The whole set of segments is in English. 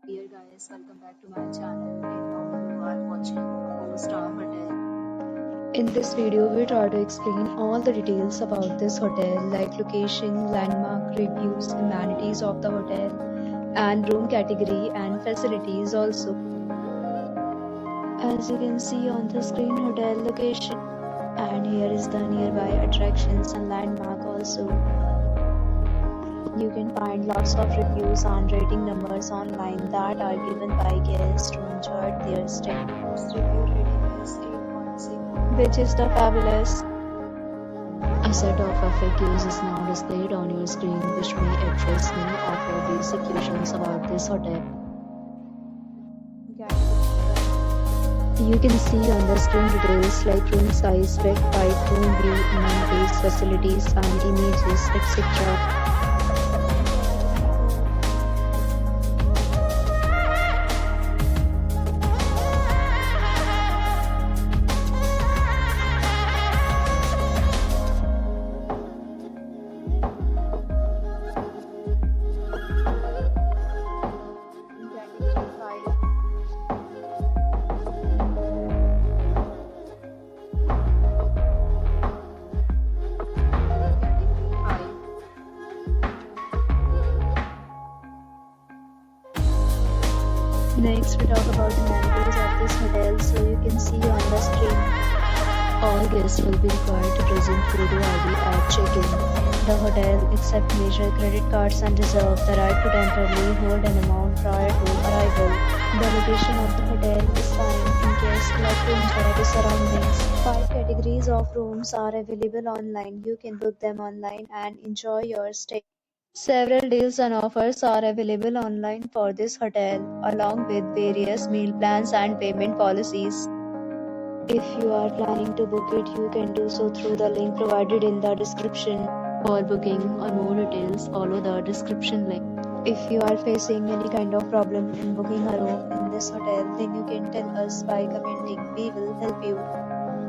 Dear guys, welcome back to my channel. And now you are watching a 4-star hotel. In this video, we try to explain all the details about this hotel, like location, landmark, reviews, amenities of the hotel, and room category and facilities also. As you can see on the screen, hotel location, and here is the nearby attractions and landmark also. You can find lots of reviews and rating numbers online that are given by guests who enjoyed their stay. Its review rating is 8.6, which is the fabulous. A set of FAQs is now displayed on your screen, which may address many of your basic questions about this hotel. You can see on the screen details like room size, bed type, room view, amenities, facilities, and images, etc. Next, we talk about the amenities of this hotel. So you can see on the screen, all guests will be required to present photo ID at check-in. The hotel accepts major credit cards and reserves the right to temporarily hold an amount prior to arrival. The location of the hotel is fine in case you like to enjoy the surroundings. 5 categories of rooms are available online. You can book them online and enjoy your stay. Several deals and offers are available online for this hotel, along with various meal plans and payment policies. If you are planning to book it, you can do so through the link provided in the description. For booking or more details, follow the description link. If you are facing any kind of problem in booking a room in this hotel, then you can tell us by commenting. We will help you.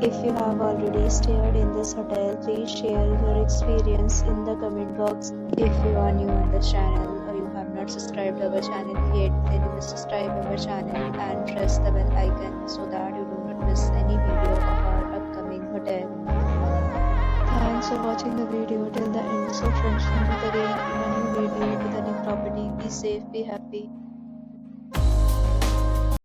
If you have already stayed in this hotel, please share your experience in the comment box. If you are new on this channel or you have not subscribed our channel yet, then you must subscribe our channel and press the bell icon so that you do not miss any video of our upcoming hotel. Thanks for watching the video till the end. So friends, meet again in a new video with a new property. Be safe, be happy.